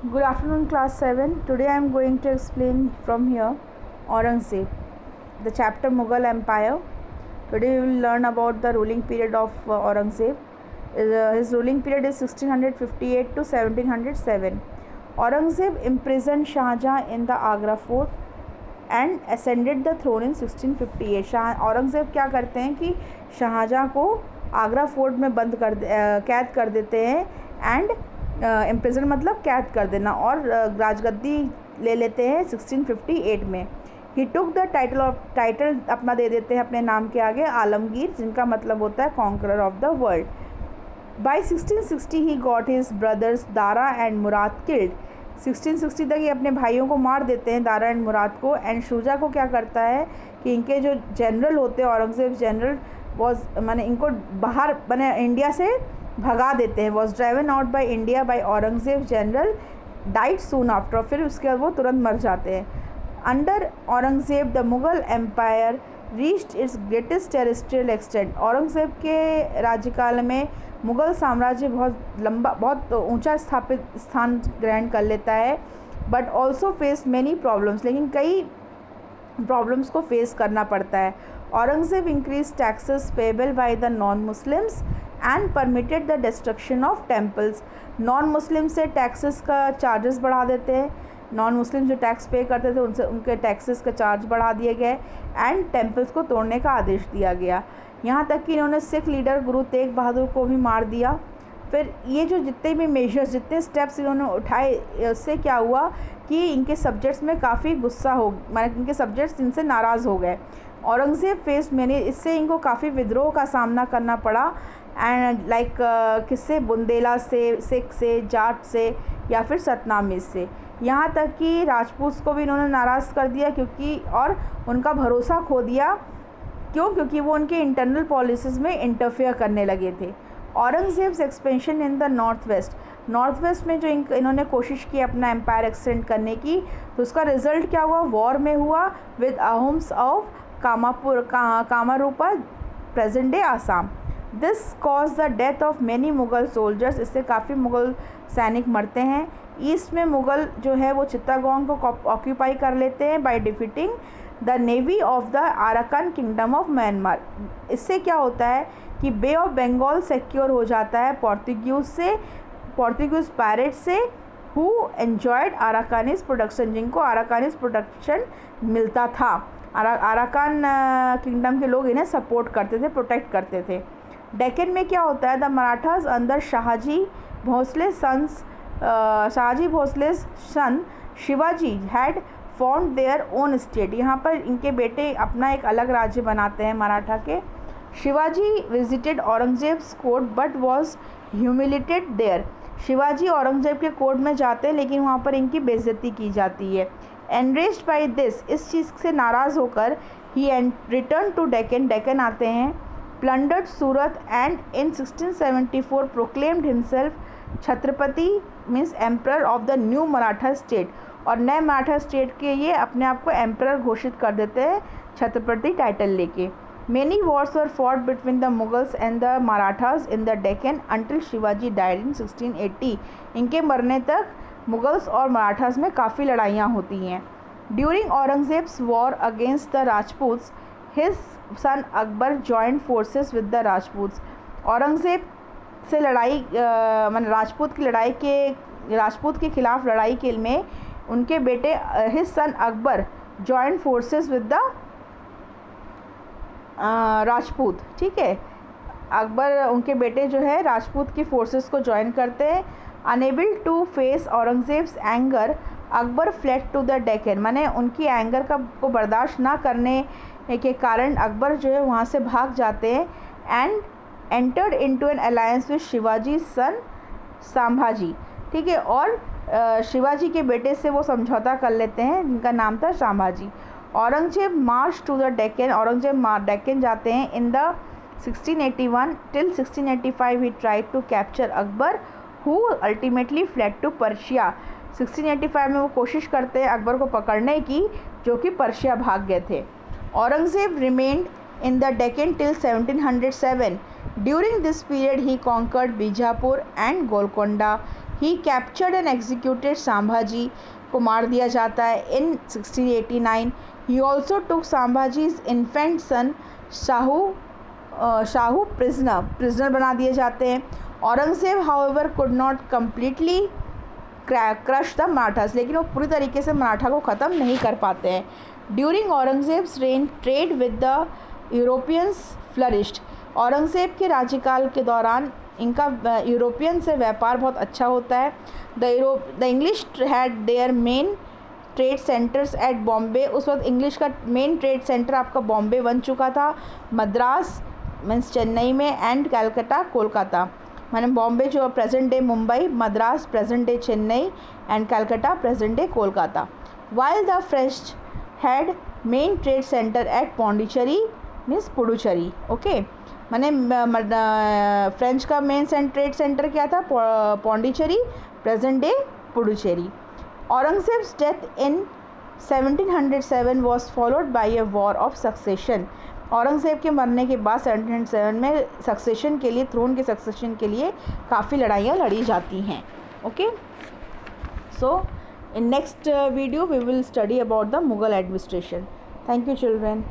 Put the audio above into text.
Good afternoon, class 7. Today I am going to explain from here Aurangzeb, the chapter Mughal Empire. Today we will learn about the ruling period of Aurangzeb. His ruling period is 1658 to 1707. Aurangzeb imprisoned Shah Jahan in the Agra fort and ascended the throne in 1658. Aurangzeb क्या करते हैं कि शाहजहाँ को Agra fort में कैद कर देते हैं एंड इम्प्रिजन मतलब कैद कर देना, और राजगद्दी ले लेते हैं 1658 में. ही टुक द टाइटल अपना दे देते हैं अपने नाम के आगे आलमगीर, जिनका मतलब होता है conqueror of the world. By 1660 he got his brothers Dara and Murad killed. 1660 तक ये अपने भाइयों को मार देते हैं, दारा एंड मुराद को. एंड शुजा को क्या करता है कि इनके जो जनरल होते हैं, औरंगज़ेब जनरल वॉज माने इनको बाहर माने इंडिया से भगा देते हैं. Was driven out by India by Aurangzeb general died soon after. फिर उसके बाद वो तुरंत मर जाते हैं. Under Aurangzeb the Mughal empire reached its greatest terrestrial extent. Aurangzeb के राज्यकाल में मुग़ल साम्राज्य बहुत ऊंचा स्थान ग्रहण कर लेता है. But also face many problems, लेकिन कई प्रॉब्लम्स को फेस करना पड़ता है. Aurangzeb increase taxes payable by the non Muslims and permitted the destruction of temples. Non Muslim से टैक्सेस का चार्जेस बढ़ा देते हैं. नॉन मुस्लिम जो टैक्स पे करते थे उनसे उनके टैक्सेस का चार्ज बढ़ा दिए गए एंड टेम्पल्स को तोड़ने का आदेश दिया गया. यहाँ तक कि इन्होंने सिख लीडर गुरु तेग बहादुर को भी मार दिया. फिर ये जो जितने भी मेजर्स, जितने स्टेप्स इन्होंने उठाए, उससे क्या हुआ कि इनके सब्जेक्ट्स में काफ़ी गुस्सा हो, मतलब इनके सब्जेक्ट्स इनसे नाराज़ हो गए. औरंगज़ेब फेस मैंने इससे इनको काफ़ी विद्रोह का सामना करना पड़ा. एंड लाइक किससे, बुंदेला से, सिख से, जाट से या फिर सतनामी से. यहाँ तक कि राजपूत को भी इन्होंने नाराज़ कर दिया क्योंकि और उनका भरोसा खो दिया. क्योंकि वो उनके इंटरनल पॉलिसीज़ में इंटरफेयर करने लगे थे. Aurangzeb's expansion in the north west में जो इन्होंने कोशिश की अपना एम्पायर एक्सटेंड करने की, तो उसका रिज़ल्ट क्या हुआ, वॉर में हुआ with Ahoms of Kamarupa, present day Assam. This cause the death of many Mughal soldiers. इससे काफ़ी मुग़ल सैनिक मरते हैं. ईस्ट में मुग़ल जो है वो चित्तागोंग को ऑक्यूपाई कर लेते हैं by defeating the navy of the Arakan kingdom of Myanmar. इससे क्या होता है कि बे ऑफ बंगाल सिक्योर हो जाता है पोर्तुगीज़ पायरेट से हु एन्जॉयड आराकानीज प्रोडक्शन, जिनको आराकानीज प्रोडक्शन मिलता था. आराकान किंगडम के लोग इन्हें सपोर्ट करते थे, प्रोटेक्ट करते थे. डेक्कन में क्या होता है, the Marathas under Shahji Bhosle son Shivaji had found their own state. यहाँ पर इनके बेटे अपना एक अलग राज्य बनाते हैं मराठा के. Shivaji visited Aurangzeb's court but was humiliated there. Shivaji Aurangzeb के कोर्ट में जाते हैं लेकिन वहाँ पर इनकी बेइज्जती की जाती है. एनरेज्ड बाय दिस, इस चीज़ से नाराज़ होकर ही रिटर्न टू डेक्कन आते हैं. Plundered Surat and in 1674 proclaimed himself Chhatrapati means emperor of the new Maratha state. और नए मराठा स्टेट के ये अपने आप को एम्परर घोषित कर देते हैं छत्रपति टाइटल लेके. Many Wars were fought between the Mughals and the Marathas in the Deccan until Shivaji died in 1680. इनके मरने तक मुगल्स और मराठास में काफ़ी लड़ाइयाँ होती हैं. During Aurangzeb's war against the Rajputs his son Akbar joined forces with the Rajputs. Aurangzeb से राजपूत के खिलाफ लड़ाई के में उनके बेटे his son Akbar joined forces with the Rajput. ठीक है, अकबर उनके बेटे जो है राजपूत की फोर्सेस को ज्वाइन करते हैं. Unable to face Aurangzeb's anger Akbar fled to the Deccan. माने उनकी एंगर को बर्दाश्त ना करने के कारण अकबर जो है वहाँ से भाग जाते हैं and entered into an alliance with Shivaji son Sambhaji. ठीक है, और शिवाजी के बेटे से वो समझौता कर लेते हैं जिनका नाम था Sambhaji. Aurangzeb march to the Deccan. Aurangzeb Deccan जाते हैं in the 1681 till 1685 he tried to capture Akbar who ultimately fled to Persia. 1685 में वो कोशिश करते हैं अकबर को पकड़ने की, जो कि पर्शिया भाग गए थे. Aurangzeb remained in the Deccan till 1707. During this period he conquered Bijapur and Golconda. He captured and executed Sambhaji को मार दिया जाता है in 1689। He also took Sambhaji's infant son Shahu prisoner बना दिए जाते हैं। Aurangzeb however could not completely crush the Marathas, लेकिन वो पूरी तरीके से मराठा को ख़त्म नहीं कर पाते हैं। During Aurangzeb's rain trade with the Europeans flourished, Aurangzeb के राज्यकाल के दौरान इनका यूरोपियन से व्यापार बहुत अच्छा होता है। The English had their main trade centres at Bombay, उस वक्त इंग्लिश का मेन ट्रेड सेंटर आपका बॉम्बे बन चुका था, मद्रास मीन्स चेन्नई में, एंड कलकत्ता कोलकाता, माने बॉम्बे जो present day Mumbai, Madras present day Chennai, and Calcutta present day Kolkata. While the French had main trade centre at Pondicherry means Puducherry. Okay, माने फ्रेंच का मेन ट्रेड सेंटर क्या था? Pondicherry present day Puducherry. Aurangzeb's death in 1707 was followed by a war of succession, Aurangzeb के मरने के बाद 1707 में succession के लिए, थ्रोन के सक्सेशन के लिए काफ़ी लड़ाइयाँ लड़ी जाती हैं। Okay, so in next video we will study about the Mughal administration. Thank you children.